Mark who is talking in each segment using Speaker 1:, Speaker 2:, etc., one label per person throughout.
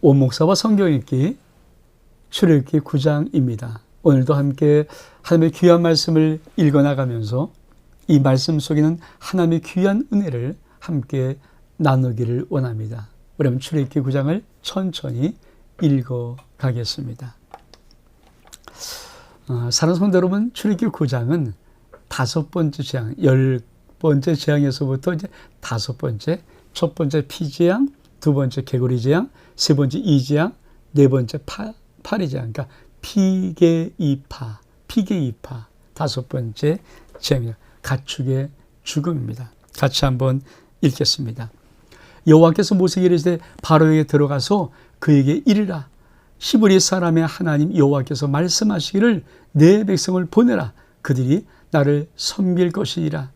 Speaker 1: 오목사와 성경읽기 출애굽기 9장입니다. 오늘도 함께 하나님의 귀한 말씀을 읽어나가면서 이 말씀 속에는 하나님의 귀한 은혜를 함께 나누기를 원합니다. 우리 한번 출애굽기 9장을 천천히 읽어가겠습니다. 사랑하는 성도 여러분, 출애굽기 9장은 5번째 재앙, 10번째 재앙에서부터 이제 5번째, 첫 번째 피재앙, 두 번째 개구리 재앙, 세 번째 이재앙, 네 번째 파리 재앙, 그러니까 피개이파, 5번째 재앙입니다. 가축의 죽음입니다. 같이 한번 읽겠습니다. 여호와께서 모세에게 이르시되 바로에게 들어가서 그에게 이르라. 히브리 사람의 하나님 여호와께서 말씀하시기를 내 백성을 보내라. 그들이 나를 섬길 것이니라.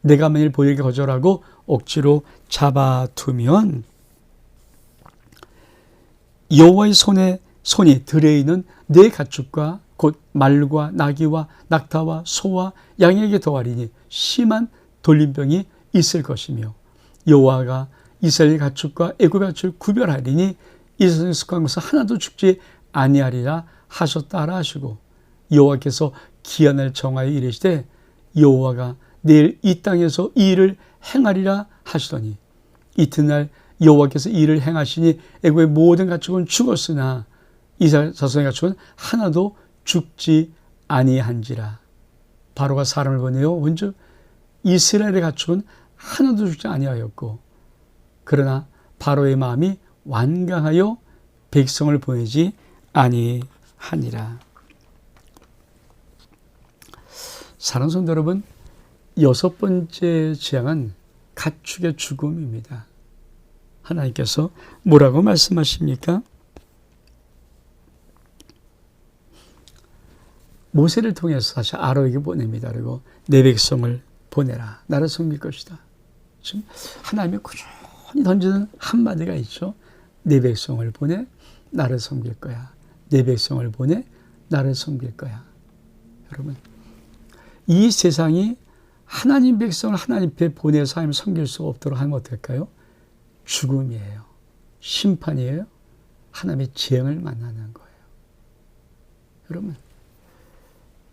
Speaker 1: 내가 만일 보내기 거절하고 억지로 잡아두면 여호와의 손이 들에 있는 내 가축과 곧 말과 나귀와 낙타와 소와 양에게 더하리니 심한 돌림병이 있을 것이며 여호와가 이스라엘 가축과 애굽 가축을 구별하리니 이스라엘에 속한 것은 하나도 죽지 아니하리라 하셨다라 하시고 여호와께서 기한을 정하여 이르시되 여호와가 내일 이 땅에서 이 일을 행하리라 하시더니 이튿날 여호와께서 이 일을 행하시니 애굽의 모든 가축은 죽었으나 이스라엘 자손의 가축은 하나도 죽지 아니한지라. 바로가 사람을 보내어 본즉 이스라엘의 가축은 하나도 죽지 아니하였고 그러나 바로의 마음이 완강하여 백성을 보내지 아니하니라. 사랑하는 성도 여러분, 6번째 재앙은 가축의 죽음입니다. 하나님께서 뭐라고 말씀하십니까? 모세를 통해서 다시 아론에게 보냅니다. 그리고 내 백성을 보내라. 나를 섬길 것이다. 지금 하나님이 꾸준히 던지는 한마디가 있죠. 내 백성을 보내 나를 섬길 거야. 내 백성을 보내 나를 섬길 거야. 여러분, 이 세상이 하나님 백성을 하나님 앞에 보내서 하나님을 섬길 수 없도록 하면 어떨까요? 죽음이에요. 심판이에요. 하나님의 재앙을 만나는 거예요. 여러분,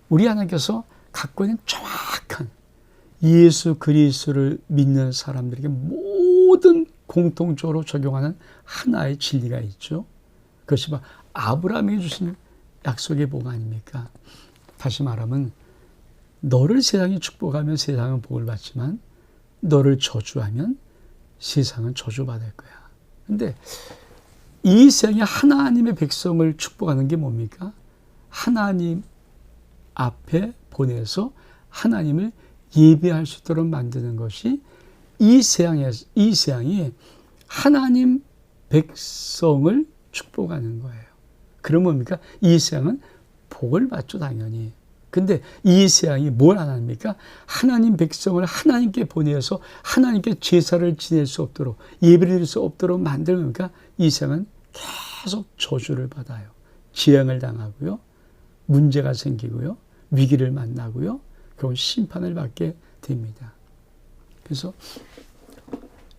Speaker 1: 우리 하나님께서 갖고 있는 정확한 예수 그리스도를 믿는 사람들에게 모든 공통적으로 적용하는 하나의 진리가 있죠. 그것이 바로 아브라함에게 주신 약속의 복 아닙니까? 다시 말하면 너를 세상이 축복하면 세상은 복을 받지만 너를 저주하면 세상은 저주받을 거야. 근데 이 세상에 하나님의 백성을 축복하는 게 뭡니까? 하나님 앞에 보내서 하나님을 예배할 수 있도록 만드는 것이 이 세상이 하나님 백성을 축복하는 거예요. 그럼 뭡니까? 이 세상은 복을 받죠, 당연히. 근데 이 세상이 뭘 안 합니까? 하나님 백성을 하나님께 보내서 하나님께 제사를 지낼 수 없도록 예배를 드릴 수 없도록 만들니까 이 세상은 계속 저주를 받아요. 재앙을 당하고요. 문제가 생기고요. 위기를 만나고요. 결국 심판을 받게 됩니다. 그래서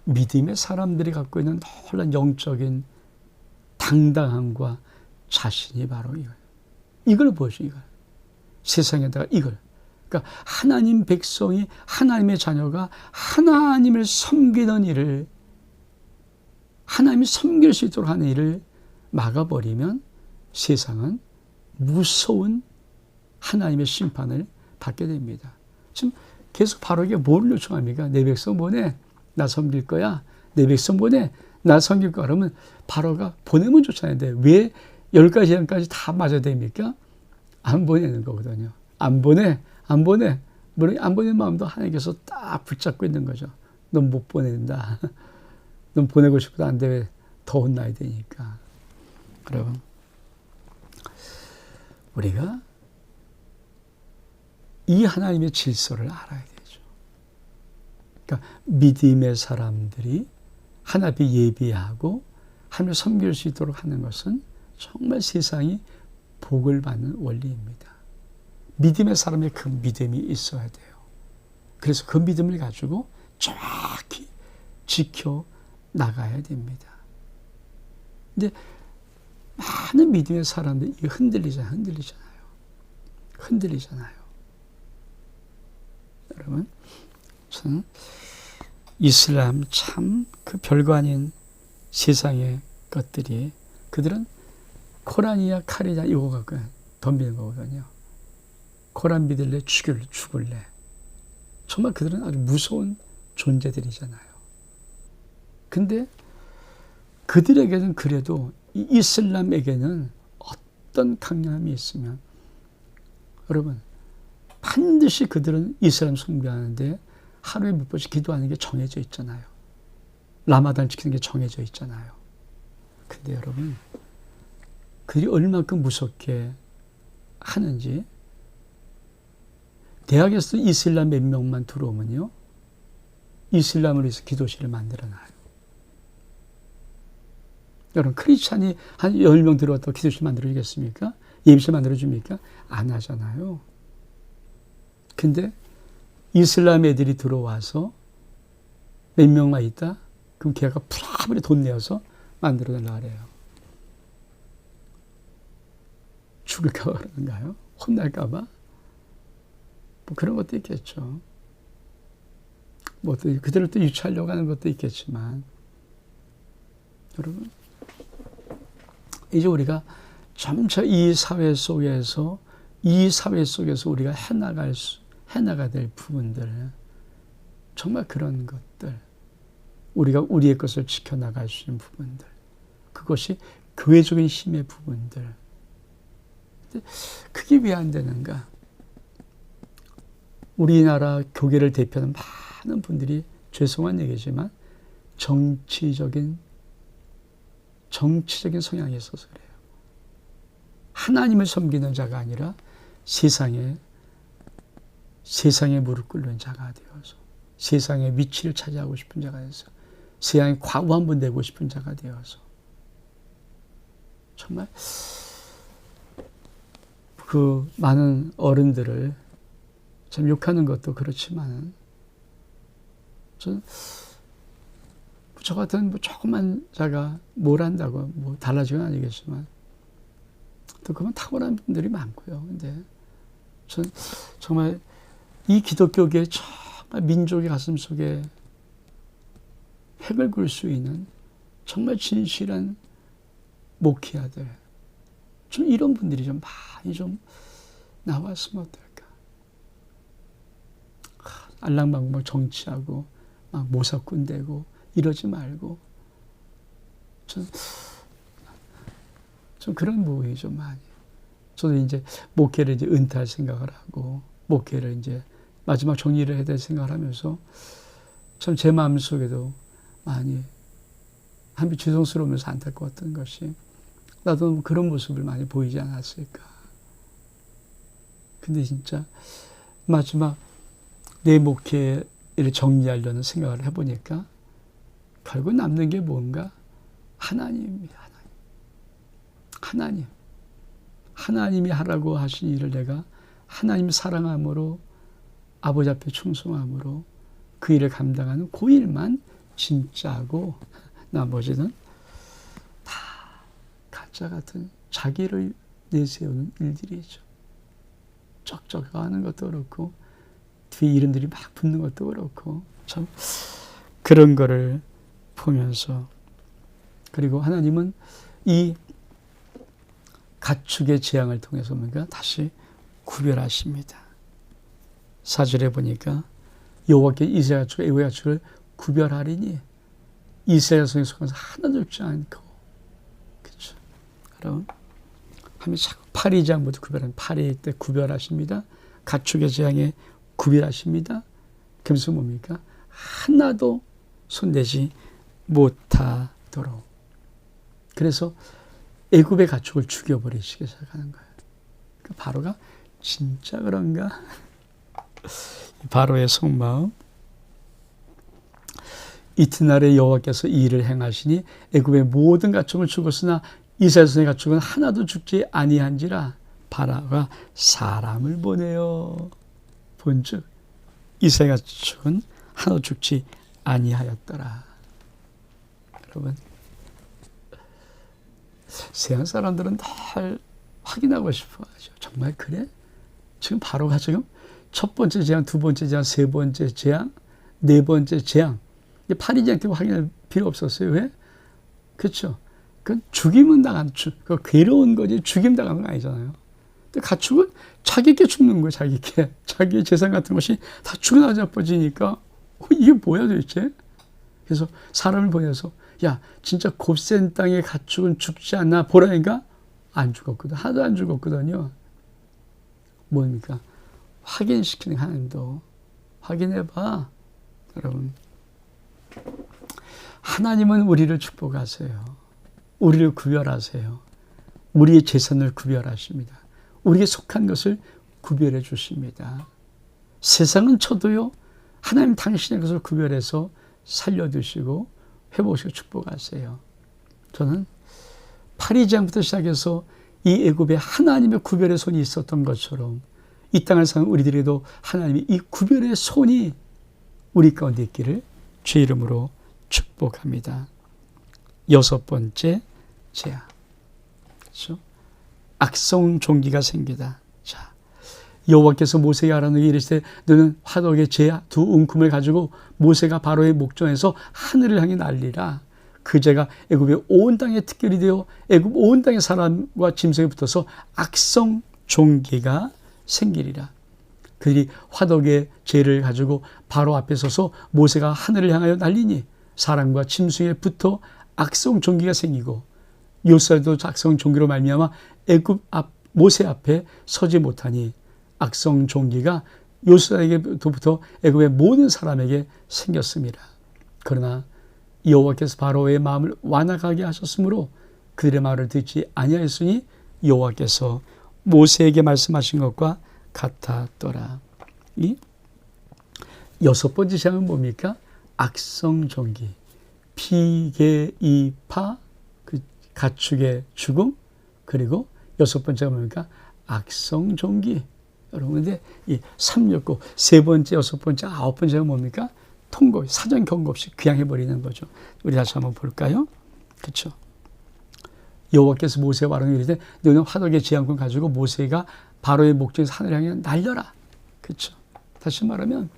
Speaker 1: 믿음의 사람들이 갖고 있는 놀라운 영적인 당당함과 자신이 바로 이거예요. 이걸 보여줘, 이걸. 세상에다가 이걸. 그러니까 하나님 백성이 하나님의 자녀가 하나님을 섬기는 일을 하나님이 섬길 수 있도록 하는 일을 막아버리면 세상은 무서운 하나님의 심판을 받게 됩니다. 지금 계속 바로에게 뭘 요청합니까? 내 백성 보내, 나 섬길 거야. 내 백성 보내, 나 섬길 거야. 그러면 바로가 보내면 좋잖아요. 왜 10가지 재앙까지 다 맞아야 됩니까? 안 보내는 거거든요. 안 보내. 물론 안 보내는 마음도 하나님께서 딱 붙잡고 있는 거죠. 넌 못 보낸다. 넌 보내고 싶어도 안 돼. 왜? 더 혼나야 되니까. 여러분, 우리가 이 하나님의 질서를 알아야 되죠. 그러니까 믿음의 사람들이 하나님 앞에 예비하고 하나님을 섬길 수 있도록 하는 것은 정말 세상이 복을 받는 원리입니다. 믿음의 사람의 그 믿음이 있어야 돼요. 그래서 그 믿음을 가지고 정확히 지켜 나가야 됩니다. 근데 많은 믿음의 사람들이 흔들리잖아요. 여러분, 저는 이슬람 참 그 별거 아닌 세상의 것들이 그들은 코란이야 칼이냐 이거 갖고 덤비는 거거든요. 코란 믿을래 죽을래. 정말 그들은 아주 무서운 존재들이잖아요. 근데 그들에게는 그래도 이 이슬람에게는 어떤 강력함이 있으면 여러분 반드시 그들은 이슬람 숭배하는데 하루에 몇 번씩 기도하는 게 정해져 있잖아요. 라마단 지키는 게 정해져 있잖아요. 근데 여러분 그들이 얼마큼 무섭게 하는지 대학에서 이슬람 몇 명만 들어오면요. 이슬람을 위해서 기도실을 만들어놔요. 여러분 크리스찬이 한 10명 들어왔다고 기도실 만들어주겠습니까? 예비실 만들어줍니까? 안 하잖아요. 근데 이슬람 애들이 들어와서 몇 명만 있다? 그럼 걔가 풀아버리 돈 내어서 만들어달라 그래요. 죽을까 봐 그러는가요? 혼날까 봐? 뭐 그런 것도 있겠죠. 뭐 또 그들을 또 유치하려고 하는 것도 있겠지만 여러분 이제 우리가 점차 이 사회 속에서 우리가 해나가야 될 부분들 정말 그런 것들 우리가 우리의 것을 지켜나갈 수 있는 부분들 그것이 교회적인 힘의 부분들 그게 왜 안 되는가? 우리나라 교계를 대표하는 많은 분들이 죄송한 얘기지만 정치적인 성향이 있어서 그래요. 하나님을 섬기는 자가 아니라 세상에 무릎 꿇는 자가 되어서 세상의 위치를 차지하고 싶은 자가 되어서 세상의 과부 한 번 되고 싶은 자가 되어서 정말 그 많은 어른들을 참 욕하는 것도 그렇지만 저 같은 조그만 자가 뭘 한다고 뭐 달라지건 아니겠지만 또 그건 탁월한 분들이 많고요. 근데 전 정말 이 기독교계 정말 민족의 가슴 속에 핵을 굴 수 있는 정말 진실한 목회자들 좀 이런 분들이 좀 많이 좀 나왔으면 어떨까? 알랑방구 정치하고 막 모사꾼 되고 이러지 말고 좀 그런 부분이 좀 많이. 저도 이제 목회를 이제 은퇴할 생각을 하고 목회를 이제 마지막 정리를 해야 될 생각을 하면서 참 제 마음속에도 많이 한비 죄송스러우면서 안타까웠던 것이 나도 그런 모습을 많이 보이지 않았을까. 근데 진짜 마지막 내 목회를 정리하려는 생각을 해보니까 결국 남는 게 뭔가 하나님입니다. 하나님이 하라고 하신 일을 내가 하나님 사랑함으로 아버지 앞에 충성함으로 그 일을 감당하는 그 일만 진짜 하고 나머지는 다 가짜 같은 자기를 내세우는 일들이죠. 쩍쩍하는 것도 그렇고 뒤에 이름들이 막 붙는 것도 그렇고 참 그런 거를 보면서 그리고 하나님은 이 가축의 재앙을 통해서 뭔가 다시 구별하십니다. 4절에 보니까 여호와께 이스라엘 가축과 애굽의 가축을 구별하리니 이스라엘 성에 속아서 하나 죽지 않고 그렇죠. 그럼 하면 자꾸 파리장부터 구별하는 파리 때 구별하십니다. 가축의 재앙에 구별하십니다. 그러면서 뭡니까? 하나도 손대지 못하도록. 그래서 애굽의 가축을 죽여버리시기 시작하는 거예요. 그러니까 바로가 진짜 그런가? 바로의 속마음. 이튿날에 여호와께서 이 일을 행하시니 애굽의 모든 가축은 죽었으나 이스라엘 son의 가축은 하나도 죽지 아니한지라 바로가 사람을 보내어 본즉 이스라엘 가축은 하나도 죽지 아니하였더라. 여러분 세상 사람들은 늘 확인하고 싶어 하죠. 정말 그래? 지금 바로가 지금 첫 번째 재앙, 두 번째 재앙, 세 번째 재앙, 네 번째 재앙. 파리지않게 확인할 필요 없었어요. 왜? 그렇죠. 그건 죽임은 그 괴로운 거지 죽임 당하는 거 아니잖아요. 근데 가축은 자기께 죽는 거예요. 자기께. 자기의 재산 같은 것이 다 죽어나자빠지니까 이게 뭐야 도대체? 그래서 사람을 보내서 야 진짜 곱센 땅의 가축은 죽지 않나 보라니까 안 죽었거든. 하나도 안 죽었거든요. 뭡니까? 확인시키는 하나님도 확인해봐. 여러분 하나님은 우리를 축복하세요. 우리를 구별하세요. 우리의 재산을 구별하십니다. 우리에게 속한 것을 구별해 주십니다. 세상은 쳐도요. 하나님 당신의 것을 구별해서 살려두시고 회복시켜 축복하세요. 저는 파리지향부터 시작해서 이 애굽에 하나님의 구별의 손이 있었던 것처럼 이 땅을 사는 우리들에도 하나님의 이 구별의 손이 우리 가운데 있기를 주 이름으로 축복합니다. 여섯 번째 재앙. 그렇죠? 악성 종기가 생기다. 자, 여호와께서 모세에게 알아내게 이르시되 너는 화덕의 재 두 움큼을 가지고 모세가 바로의 목전에서 하늘을 향해 날리라. 그 재가 애굽의 온 땅에 특별히 되어 애굽 온 땅의 사람과 짐승에 붙어서 악성 종기가 생기리라. 그들이 화덕의 재를 가지고 바로 앞에 서서 모세가 하늘을 향하여 날리니 사람과 짐승에 붙어 악성 종기가 생기고 요새도 악성 종기로 말미암아 애굽 앞 모세 앞에 서지 못하니 악성 종기가 요새에게부터 애굽의 모든 사람에게 생겼습니다. 그러나 여호와께서 바로의 마음을 완악하게 하셨으므로 그들의 말을 듣지 아니하였으니 여호와께서 모세에게 말씀하신 것과 같았더라. 이 여섯 번째 재앙은 뭡니까? 악성 종기, 피계이파, 그 가축의 죽음, 그리고 여섯 번째가 뭡니까? 악성 종기. 여러분, 근데 이 3, 6, 9, 세 번째, 여섯 번째, 아홉 번째가 뭡니까? 통고, 사전 경고 없이 귀향해버리는 거죠. 우리 다시 한번 볼까요? 그렇죠. 여호와께서 모세와 아론에게 이르시되 너는 화덕의 재앙꾼 가지고 모세가 바로의 목전에서 하늘을 향해 날려라. 그렇죠. 다시 말하면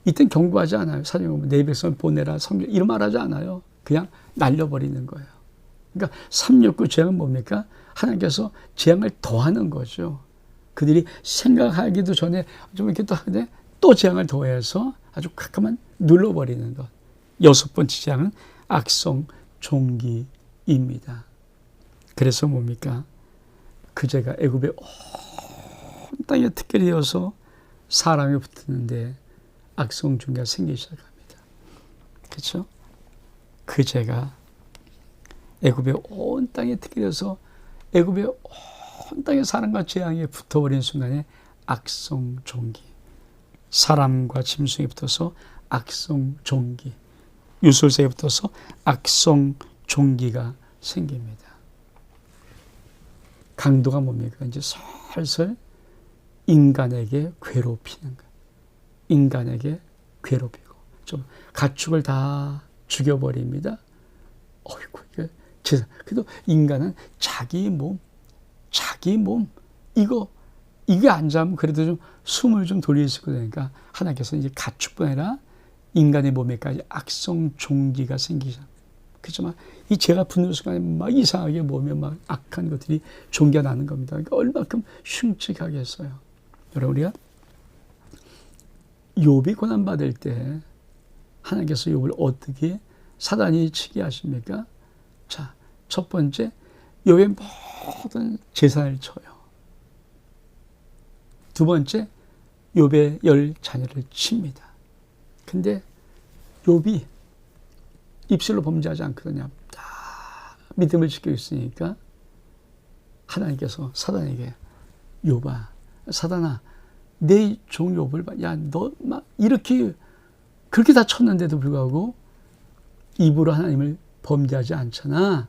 Speaker 1: 이땐 경고하지 않아요. 사전 경고, 내 백성을 보내라, 섬기라 이런 말하지 않아요. 그냥 날려버리는 거예요. 그러니까 369 재앙은 뭡니까? 하나님께서 재앙을 더하는 거죠. 그들이 생각하기도 전에 좀 이렇게 또 하는데 또 재앙을 더해서 아주 캄캄한 눌러버리는 것. 여섯 번째 재앙은 악성 종기입니다. 그래서 뭡니까? 그 재가 애굽의 온 땅에 특별히 되어서 사람이 붙는데 악성 종기가 생기기 시작합니다. 그렇죠? 그 재가 애굽의 온 땅에 특별히 되어서 애굽의 온 땅의 사람과 재앙에 붙어버리는 순간에 악성 종기, 사람과 짐승에 붙어서 악성 종기, 유술새에 붙어서 악성 종기가 생깁니다. 강도가 뭡니까? 이제 슬슬 인간에게 괴롭히는 거예요. 인간에게 괴롭히고 좀 가축을 다 죽여버립니다. 어이구, 이게 그래도 인간은 자기 몸 이게 안 잡으면 그래도 좀 숨을 좀 돌릴 수 있으니까 하나님께서 이제 가축뿐 아니라 인간의 몸에까지 악성 종기가 생기죠. 그렇지만 이 죄가 붙는 순간에 막 이상하게 몸에 막 악한 것들이 종기가 나는 겁니다. 그러니까 얼마큼 흉측하겠어요. 여러분, 우리가 욥이 고난받을 때 하나님께서 욥을 어떻게 사단이 치게 하십니까? 자, 첫 번째, 욥의 모든 재산을 쳐요. 두 번째, 욥의 10 자녀를 칩니다. 근데 욥이 입술로 범죄하지 않거든요. 다 믿음을 지키고 있으니까 하나님께서 사단에게 욥아, 사단아, 내 종 욥을 봐. 야, 너 막 이렇게 그렇게 다 쳤는데도 불구하고 입으로 하나님을 범죄하지 않잖아.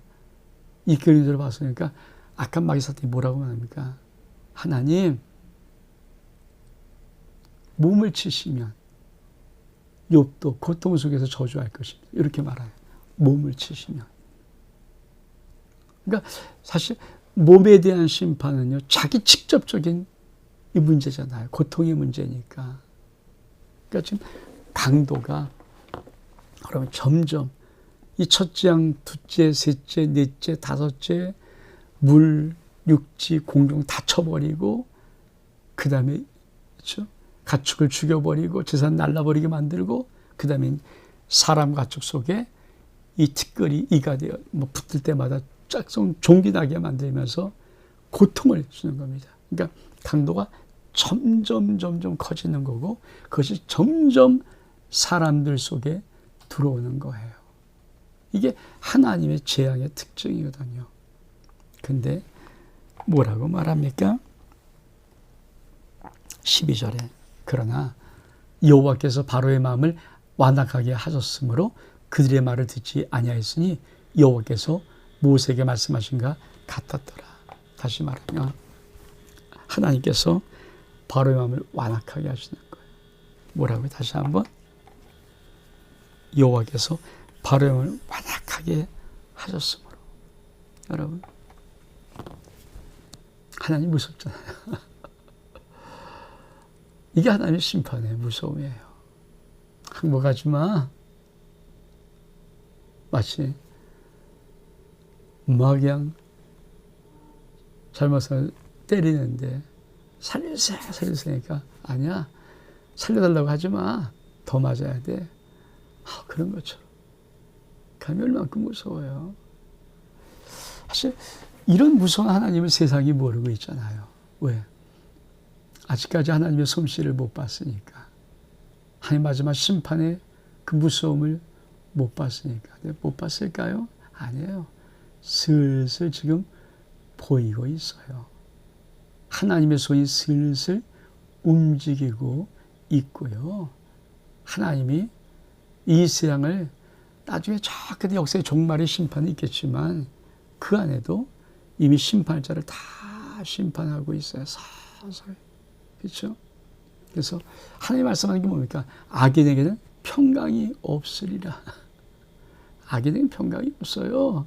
Speaker 1: 이 그림들을 봤으니까 악한 마귀 사탄이 뭐라고 말합니까? 하나님, 몸을 치시면 욥도 고통 속에서 저주할 것입니다. 이렇게 말해요. 몸을 치시면. 그러니까 사실 몸에 대한 심판은요, 자기 직접적인 이 문제잖아요. 고통의 문제니까. 그러니까 지금 강도가 그러면 점점 이 첫째 양, 둘째, 셋째, 넷째, 다섯째 물, 육지, 공중 다 쳐버리고 그 다음에 그렇죠? 가축을 죽여버리고 재산 날라버리게 만들고 그 다음에 사람 가축 속에 이 티끌이 이가 되어 뭐 붙을 때마다 짝성 종기 나게 만들면서 고통을 주는 겁니다. 그러니까 강도가 점점 커지는 거고 그것이 점점 사람들 속에 들어오는 거예요. 이게 하나님의 재앙의 특징이거든요. 근데 뭐라고 말합니까? 12절에 그러나 여호와께서 바로의 마음을 완악하게 하셨으므로 그들의 말을 듣지 아니하였으니 여호와께서 모세에게 말씀하신가 같았더라. 다시 말하면 하나님께서 바로의 마음을 완악하게 하시는 거예요. 뭐라고요? 다시 한번 여호와께서 바로의 마음을 완악하게 하셨으므로. 여러분 하나님 무섭잖아요. 이게 하나님의 심판의 무서움이에요. 항복하지 마. 마치 그냥 잘못을 때리는데 살려주세니까 아니야. 살려달라고 하지 마. 더 맞아야 돼. 그런 것처럼. 감이 얼만큼 무서워요. 사실 이런 무서운 하나님을 세상이 모르고 있잖아요. 왜? 아직까지 하나님의 솜씨를 못 봤으니까. 하나님 마지막 심판의 그 무서움을 못 봤으니까. 못 봤을까요? 아니에요. 슬슬 지금 보이고 있어요. 하나님의 손이 슬슬 움직이고 있고요. 하나님이 이 세상을 나중에 저 끝에 역사의 종말의 심판이 있겠지만 그 안에도 이미 심판자를 다 심판하고 있어요. 서서히. 그렇죠? 그래서 하나님 말씀하는 게 뭡니까? 악인에게는 평강이 없으리라. 악인에게는 평강이 없어요.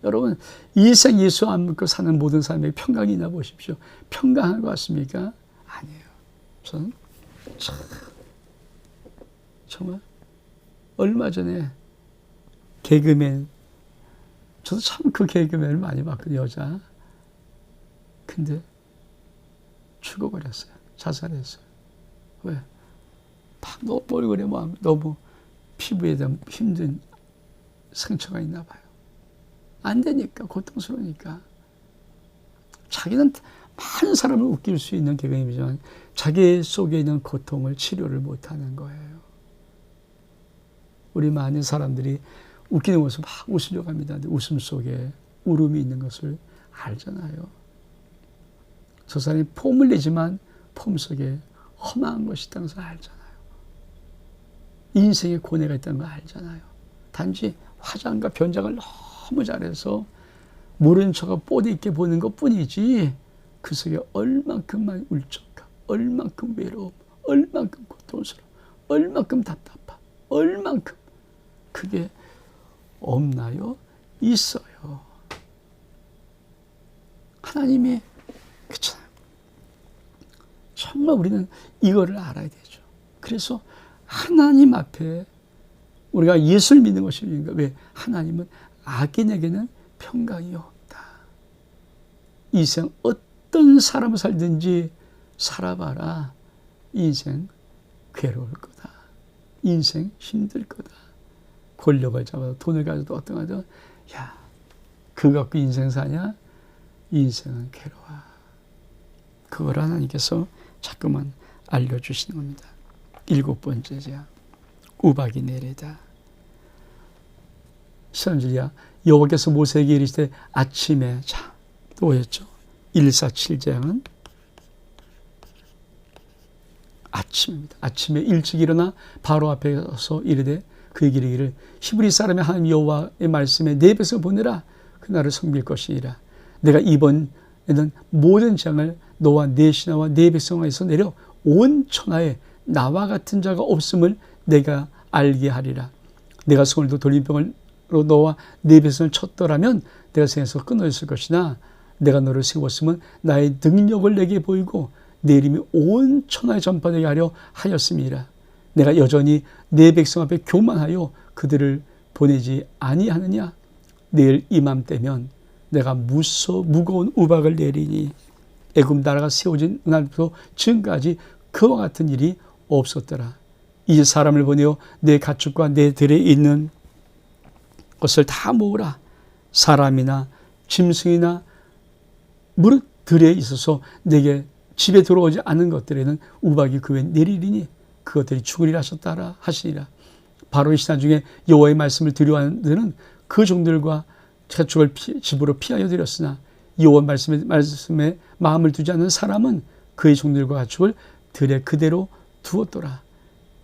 Speaker 1: 여러분 이 생 예수 안 믿고 사는 모든 사람에게 평강이 있나 보십시오. 평강한 것 같습니까? 아니에요. 저는 정말 얼마 전에 개그맨, 저도 참 그 개그맨을 많이 봤거든요. 여자. 근데 죽어버렸어요. 자살했어요. 왜? 막 너무 얼굴에 너무 피부에 대한 힘든 상처가 있나 봐요. 안 되니까, 고통스러우니까. 자기는 많은 사람을 웃길 수 있는 개그맨이지만 자기 속에 있는 고통을 치료를 못하는 거예요. 우리 많은 사람들이 웃기는 것을 막 웃으려고 합니다. 근데 웃음 속에 울음이 있는 것을 알잖아요. 저 사람이 폼을 내지만 폼 속에 험한 것이 있다는 것을 알잖아요. 인생에 고뇌가 있다는 걸 알잖아요. 단지 화장과 변장을 너무 잘해서 모른 척하고 뽀대 있게 보는 것 뿐이지 그 속에 얼만큼만 울적함, 얼만큼 외로움, 얼만큼 고통스러움, 얼만큼 답답함, 얼만큼 그게 없나요? 있어요. 하나님이 그렇잖아요. 정말 우리는 이거를 알아야 되죠. 그래서 하나님 앞에 우리가 예수를 믿는 것입니까? 왜? 하나님은 악인에게는 평강이 없다. 이 생 어떤 사람을 살든지 살아봐라. 인생 괴로울 거다. 인생 힘들 거다. 권력을 잡아도 돈을 가져도 어떤 거죠? 야, 그거 갖고 인생 사냐? 인생은 괴로워. 그걸 하나님께서 자꾸만 알려주시는 겁니다. 7번째자 우박이 내리다. 13절이야. 여호와께서 모세에게 이르시되 아침에 자 또였죠. 147장은 아침입니다. 아침에 일찍 일어나 바로 앞에 서서 이르되 그에게 이르기를 히브리 사람의 하나님 여호와의 말씀에 내 백성을 보내라. 그 나를 섬길 것이니라. 내가 이번에는 모든 재앙을 너와 내 신하와 내 백성에서 내려 온 천하에 나와 같은 자가 없음을 내가 알게 하리라. 내가 손을 도 돌림병으로 너와 내 백성을 쳤더라면 내가 생에서 끊어졌을 것이나 내가 너를 세웠으면 나의 능력을 내게 보이고 내 이름이 온 천하에 전파되게 하려 하였음이라. 내가 여전히 내 백성 앞에 교만하여 그들을 보내지 아니하느냐. 내일 이맘때면 내가 무거운 우박을 내리니 애굽 나라가 세워진 날부터 지금까지 그와 같은 일이 없었더라. 이제 사람을 보내어 내 가축과 내 들에 있는 것을 다 모으라. 사람이나 짐승이나 무릇 들에 있어서 내게 집에 들어오지 않은 것들에는 우박이 그 위에 내리리니 그것들이 죽으리라 하셨다라 하시니라. 바로의 신하 중에 여호와의 말씀을 들여하는 들은 그 종들과 가축을 집으로 피하여 드렸으나 여호와 말씀에 마음을 두지 않는 사람은 그의 종들과 가축을 들에 그대로 두었더라.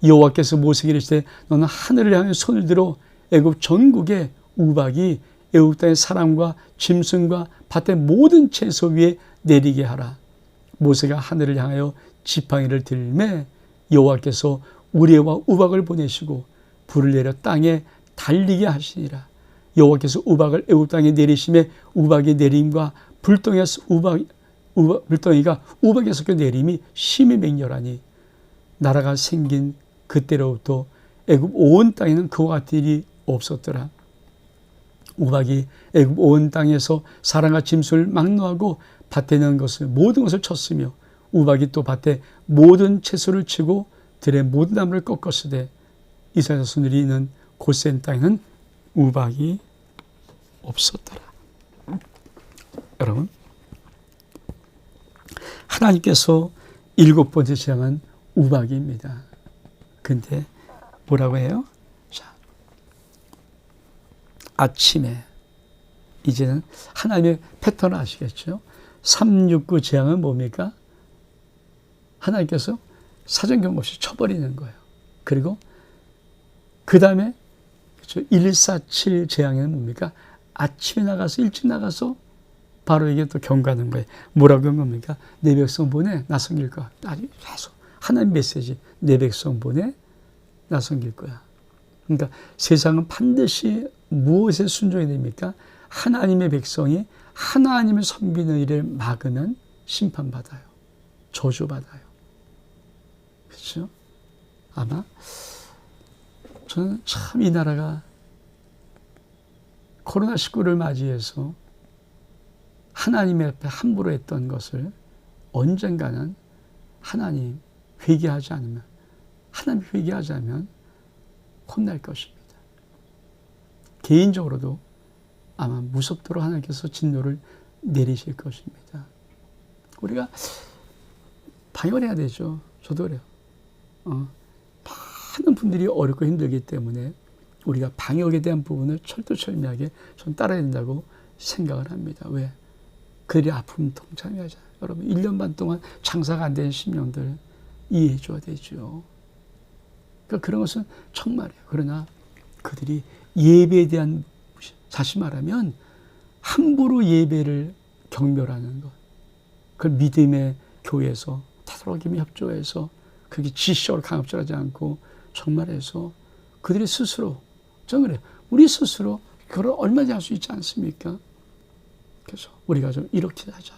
Speaker 1: 여호와께서 모세에게 이르시되 너는 하늘을 향해 손을 들어 애굽 전국에 우박이 애굽 땅의 사람과 짐승과 밭의 모든 채소 위에 내리게 하라. 모세가 하늘을 향하여 지팡이를 들매 여호와께서 우레와 우박을 보내시고 불을 내려 땅에 달리게 하시니라. 여호와께서 우박을 애굽 땅에 내리심에 우박의 내림과 불덩이가 우박에 섞여 내림이 심히 맹렬하니 나라가 생긴 그때로부터 애굽 온 땅에는 그와 같은 일이 없었더라. 우박이 애굽 온 땅에서 사람과 짐승을 막노하고 밭에 있는 것을 모든 것을 쳤으며 우박이 또 밭에 모든 채소를 치고 들의 모든 나무를 꺾었으되 이스라엘 자손들이 있는 고센 땅에는 우박이 없었더라. 여러분, 하나님께서 7번째 재앙은 우박입니다. 근데 뭐라고 해요? 자, 아침에 이제는 하나님의 패턴을 아시겠죠? 369 재앙은 뭡니까? 하나님께서 사전 경고 없이 쳐버리는 거예요. 그리고 그 다음에 147 재앙에는 뭡니까? 아침에 나가서 일찍 나가서 바로 이게 또 경고하는 거예요. 뭐라고 한 겁니까? 내 백성 보내 나 섬길 거야. 아주 계속 하나님 메시지. 내 백성 보내 나 섬길 거야. 그러니까 세상은 반드시 무엇에 순종해야 됩니까? 하나님의 백성이 하나님을 섬기는 일을 막으면 심판받아요. 저주받아요. 그렇죠? 아마 저는 참 이 나라가 코로나19를 맞이해서 하나님의 앞에 함부로 했던 것을 언젠가는 하나님 회개하지 않으면, 하나님 회개하자면 혼날 것입니다. 개인적으로도 아마 무섭도록 하나님께서 진노를 내리실 것입니다. 우리가 방역을 해야 되죠. 저도 그래요. 많은 분들이 어렵고 힘들기 때문에 우리가 방역에 대한 부분을 철두철미하게 좀 따라야 된다고 생각을 합니다. 왜? 그들이 아픔 통참해야잖아요. 여러분 1년 반 동안 장사가 안 되는 심령들 이해해 줘야 되죠. 그러니까 그런 것은 정말이에요. 그러나 그들이 예배에 대한, 다시 말하면 함부로 예배를 경멸하는 것, 그걸 믿음의 교회에서 되도록이면 협조해서 그게 지시적으로 강압적하지 않고 정말해서 그들이 스스로, 저는 그래요. 우리 스스로 그걸 얼마든지 할 수 있지 않습니까? 그래서 우리가 좀 이렇게 하자.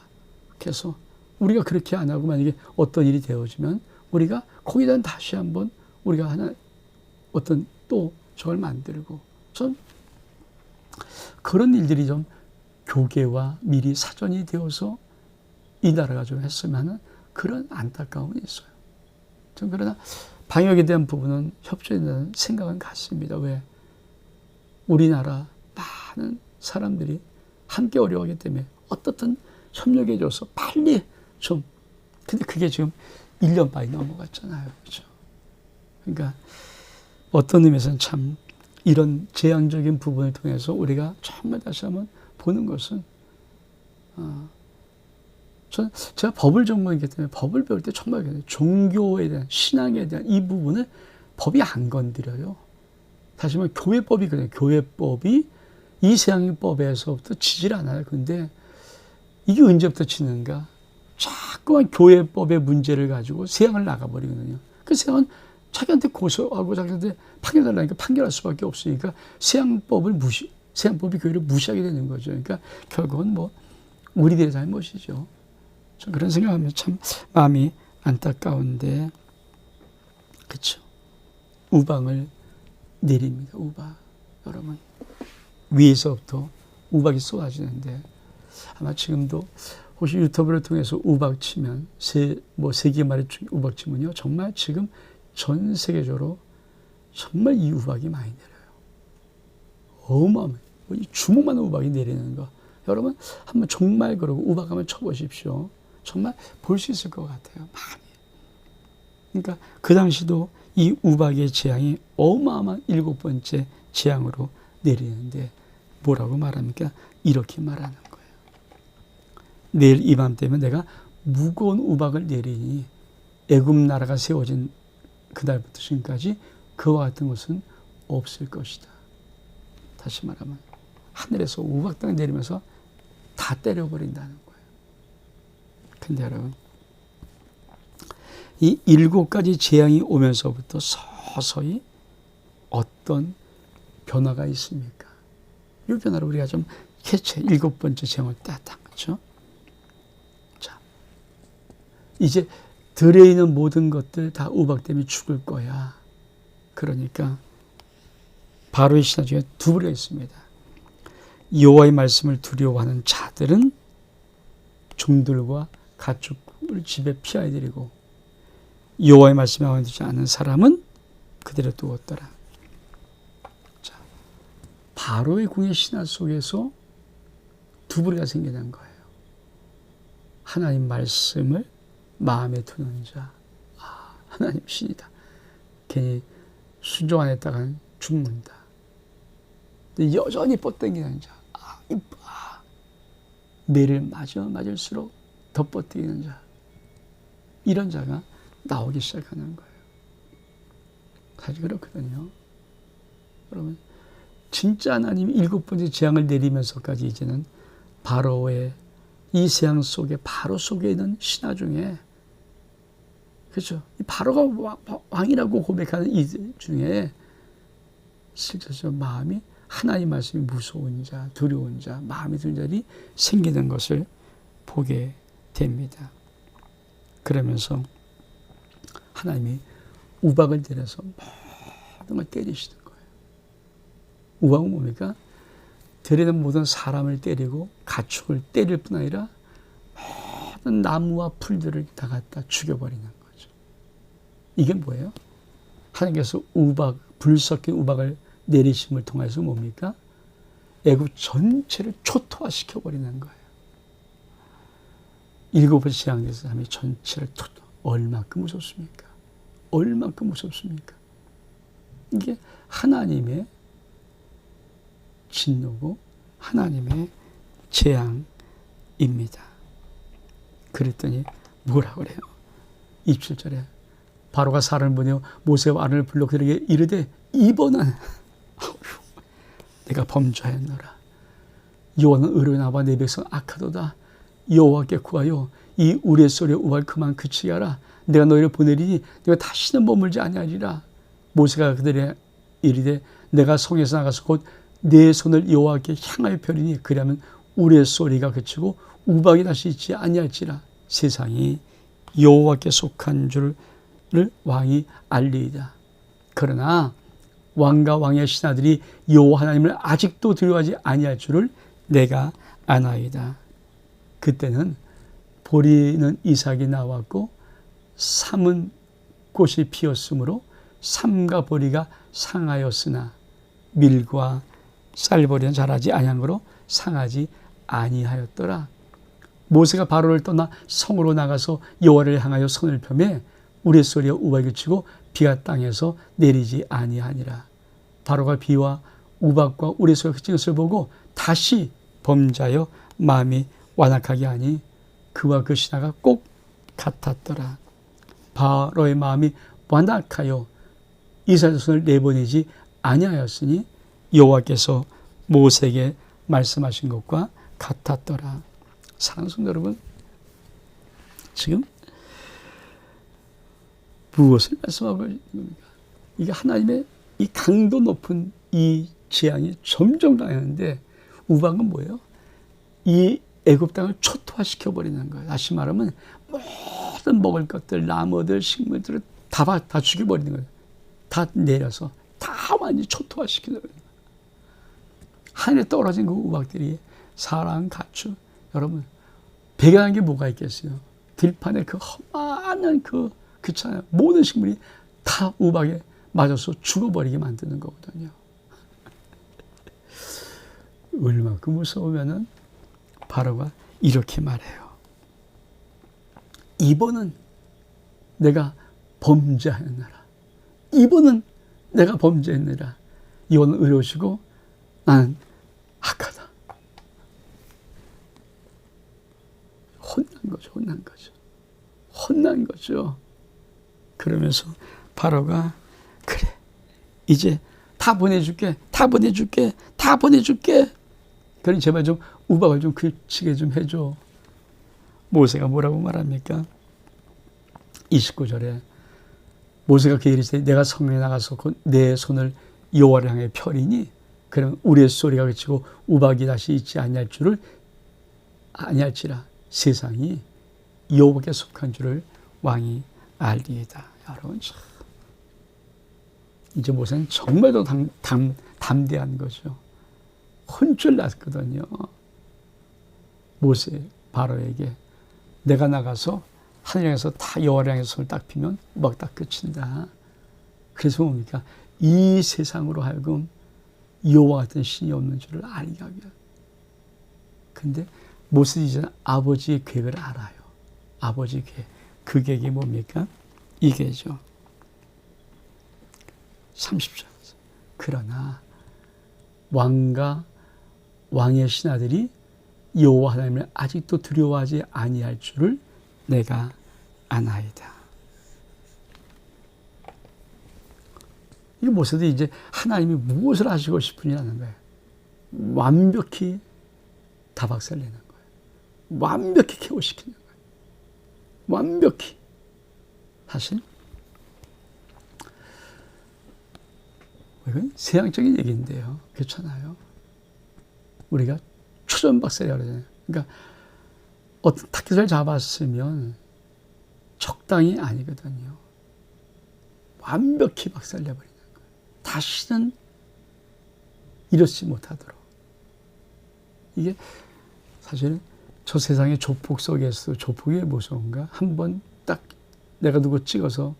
Speaker 1: 그래서 우리가 그렇게 안 하고 만약에 어떤 일이 되어지면 우리가 거기다 다시 한번 우리가 하나 어떤 또 저걸 만들고, 전 그런 일들이 좀 교계와 미리 사전이 되어서 이 나라가 좀 했으면 하는 그런 안타까움이 있어요. 전 그러나 방역에 대한 부분은 협조해야 된다는 생각은 같습니다. 왜? 우리나라 많은 사람들이 함께 어려워하기 때문에 어떻든 협력해줘서 빨리 좀, 근데 그게 지금 1년 반이 넘어갔잖아요. 그렇죠? 그러니까 어떤 의미에서는 참 이런 재앙적인 부분을 통해서 우리가 정말 다시 한번 보는 것은, 제가 법을 전공했기 때문에 법을 배울 때 정말 종교에 대한, 신앙에 대한 이 부분을 법이 안 건드려요. 다시 말하면 교회법이 그래요. 교회법이 이 세상법에서부터 치질 않아요. 근데 이게 언제부터 치는가? 자꾸만 교회법의 문제를 가지고 세상을 나가버리거든요. 그 세상은 자기한테 고소하고 자기한테 판결달라니까 판결할 수밖에 없으니까 세상법을 세상법이 교회를 무시하게 되는 거죠. 그러니까 결국은 뭐 우리들의 잘못이죠. 저 그런 생각하면 참 마음이 안타까운데, 그렇죠. 우박을 내립니다. 우박. 여러분, 위에서부터 우박이 쏟아지는데, 아마 지금도 혹시 유튜브를 통해서 우박 치면 세계 말의 우박 치면요, 정말 지금 전 세계적으로 정말 이 우박이 많이 내려요. 어마어마해. 이 주먹만한 우박이 내리는 거. 여러분 한번 정말 그러고 우박 한번 쳐보십시오. 정말 볼 수 있을 것 같아요. 많이. 그러니까 그 당시도 이 우박의 재앙이 어마어마한 7번째 재앙으로 내리는데 뭐라고 말합니까? 이렇게 말하는 거예요. 내일 이맘때면 내가 무거운 우박을 내리니 애굽 나라가 세워진 그날부터 지금까지 그와 같은 것은 없을 것이다. 다시 말하면 하늘에서 우박당 내리면서 다 때려버린다는 거예요. 근데 여러분, 이 7가지 재앙이 오면서부터 서서히 어떤 변화가 있습니까? 이 변화를 우리가 좀 캐치, 7번째 재앙을 땄단 거죠. 자, 이제 들에 있는 모든 것들 다 우박 때문에 죽을 거야. 그러니까 바로의 신하 중에 두 부류가 있습니다. 여호와의 말씀을 두려워하는 자들은 종들과 가축을 집에 피하여 드리고, 여호와의 말씀에 마음에 들지 않는 사람은 그대로 두었더라. 자, 바로의 궁의 신하 속에서 두 부류가 생겨난 거예요. 하나님 말씀을 마음에 두는 자, 하나님 신이다. 괜히 순종 안 했다간 죽는다. 근데 여전히 뻗당기는 자, 매를 맞을수록 더 뻗당기는 자, 이런 자가 나오기 시작하는 거예요. 사실 그렇거든요. 여러분, 진짜 하나님이 7번째 재앙을 내리면서까지 이제는 바로의 이 재앙 속에, 바로 속에 있는 신하 중에, 그렇죠, 바로가 왕이라고 고백하는 이들 중에 실제로 마음이 하나님 말씀이 무서운 자, 두려운 자, 마음에 드는 자들이 생기는 것을 보게 됩니다. 그러면서 하나님이 우박을 내려서 모든 걸 때리시는 거예요. 우박은 뭡니까? 들에는 모든 사람을 때리고 가축을 때릴 뿐 아니라 모든 나무와 풀들을 다 갖다 죽여버리는 거죠. 이게 뭐예요? 하나님께서 우박, 불 섞인 우박을 내리심을 통해서 뭡니까? 애굽 전체를 초토화시켜버리는 거예요. 7번째 재앙에서 하나님이 전체를 얼마큼 무섭습니까? 얼마큼 무섭습니까? 이게 하나님의 진노고 하나님의 재앙입니다. 그랬더니 뭐라 그래요? 27절에 바로가 사람을 보내어 모세와 아론을 불러 그들에게 이르되 이번은 내가 범죄하였노라. 여호와는 의로운 아바 내 백성 악하도다. 여호와께 구하여 이 우레소리의 우박을 그만 그치게 하라. 내가 너희를 보내리니 내가 다시는 머물지 아니하리라. 모세가 그들에게 이르되 내가 성에서 나가서 곧 내 손을 여호와께 향하여 펴리니 그리하면 우레소리가 그치고 우박이 다시 있지 아니할지라. 세상이 여호와께 속한 줄을 왕이 알리이다. 그러나 왕과 왕의 신하들이 여호와 하나님을 아직도 두려워하지 아니할 줄을 내가 아나이다. 그때는 보리는 이삭이 나왔고 삼은 꽃이 피었으므로 삼과 보리가 상하였으나 밀과 쌀보리는 자라지 아니함으로 상하지 아니하였더라. 모세가 바로를 떠나 성으로 나가서 여호와를 향하여 손을 펴매 우레소리와 우박이 치고 비가 땅에서 내리지 아니하니라. 바로가 비와 우박과 우레소리가 그친 것을 보고 다시 범죄하여 마음이 완악하게 하니 그와 그 신하가 꼭 같았더라. 바로의 마음이 완악하여 이스라엘 자손을 내보내지 아니하였으니 여호와께서 모세에게 말씀하신 것과 같았더라. 사랑하는 성도 여러분, 지금 무엇을 말씀하고 있는 겁니까? 이게 하나님의 이 강도 높은 이 재앙이 점점 강했는데 우박은 뭐예요? 이 애굽 땅을 초토화시켜 버리는 거예요. 다시 말하면 모든 먹을 것들, 나무들, 식물들을 다 죽여버리는 거예요. 다 내려서 다 완전히 초토화시키는 거예요. 하늘에 떨어진 그 우박들이 사람, 가축, 여러분 배경한 게 뭐가 있겠어요? 들판에 그 험한 그잖아요. 모든 식물이 다 우박에 맞아서 죽어버리게 만드는 거거든요. 얼마큼 무서우면은 바로가 이렇게 말해요. 이번은 내가 범죄하였느라. 이번은 내가 범죄했느라. 이번은 의로우시고 나는 악하다. 혼난 거죠. 그러면서 바로가 그래. 이제 다 보내줄게. 그러니 제발 좀 우박을 좀 그치게 좀 해줘. 모세가 뭐라고 말합니까? 29절에 모세가 그에게 이르시되 내가 성에 나가서 내 손을 여호와를 향해 펴리니 그러면 우리의 소리가 그치고 우박이 다시 있지 아니할지라 세상이 여호와께 속한 줄을 왕이 알리이다. 여러분 참 이제 모세는 정말 더 담대한 거죠. 혼쭐 났거든요. 모세 바로에게 내가 나가서 하늘 향해서 다 여호와를 향해서 손을 딱 피면 막 딱 끝인다. 그래서 뭡니까? 이 세상으로 하여금 여호와 같은 신이 없는 줄을 알게 하게. 근데 모세는 이제는 아버지의 계획을 알아요. 아버지의 계획. 그 계획이 뭡니까? 이게죠. 30절. 그러나 왕과 왕의 신하들이 여호와 하나님을 아직도 두려워하지 아니할 줄을 내가 아나이다. 이 모세도 이제 하나님이 무엇을 하시고 싶으냐는 거예요. 완벽히 다박살내는 거예요. 완벽히 케어시키는 거예요. 완벽히. 사실 이건 세상적인 얘기인데요. 그렇잖아요. 우리가 초전박살이라고 그러잖아요. 그러니까 어떤 타깃을 잡았으면 적당히 아니거든요. 완벽히 박살내버리는 거예요. 다시는 이렇지 못하도록. 이게 사실은 저 세상의 조폭 속에서 조폭이 무서운가? 한번 딱 내가 누구 찍어서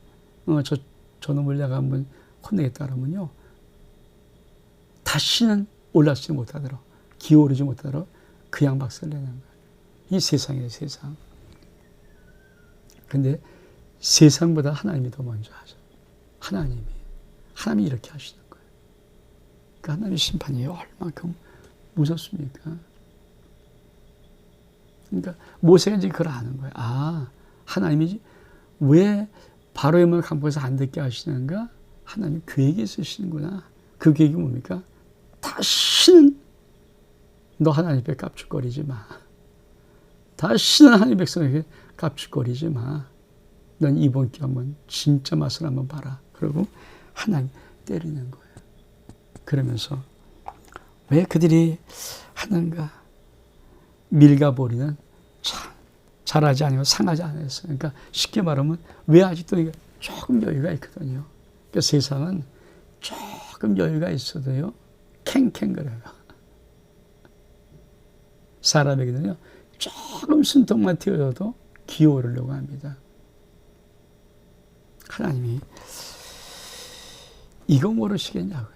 Speaker 1: 저놈을 내가 한번 혼내겠다 그러면요. 다시는 올라서지 못하도록 기어오르지 못하도록 그냥 박살내는 거예요. 이 세상이에요. 세상. 근데 세상보다 하나님이 더 먼저 하죠. 하나님이 이렇게 하시는 거예요. 그러니까 하나님의 심판이 얼마큼 무섭습니까? 그러니까 모세가 이제 그걸 아는 거예요. 아, 하나님이 왜 바로의 문을 강포해서 안 듣게 하시는가? 하나님이 계획이 있으시는구나. 그 계획이 뭡니까? 다시는 너 하나님 앞에 깝죽거리지 마. 다시는 하나님 백성에게 깝죽거리지 마. 넌 이번 기회 한번 진짜 맛을 한번 봐라. 그리고 하나님 때리는 거예요. 그러면서 왜 그들이 하는가? 밀가보리는 참 잘하지 않으면 상하지 않았어요. 그러니까 쉽게 말하면 왜 아직도 조금 여유가 있거든요. 그러니까 세상은 조금 여유가 있어도요. 캥캥거려요. 사람에게는요. 조금 숨통만 튀어져도 기어오르려고 합니다. 하나님이 이거 모르시겠냐고요.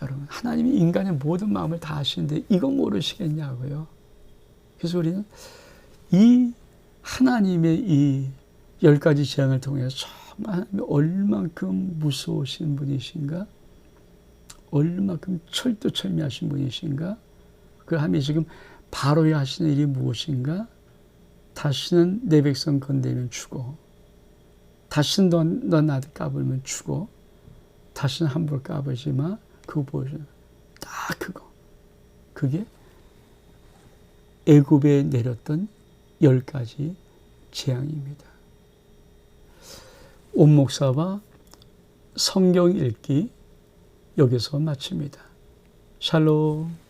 Speaker 1: 여러분, 하나님이 인간의 모든 마음을 다 아시는데 이거 모르시겠냐고요. 그래서 우리는 이 하나님의 이 10가지 재앙을 통해서 정말 얼만큼 무서우신 분이신가? 얼만큼 철두철미하신 분이신가? 그 하면 지금 바로에 하시는 일이 무엇인가? 다시는 내 백성 건드리면 죽어. 다시는 넌 나한테 까불면 죽어. 다시는 함부로 까불지 마. 그거 보여줘요. 딱 그거. 그게 애굽에 내렸던 10가지 재앙입니다. 온 목사와 성경 읽기 여기서 마칩니다. 샬롬.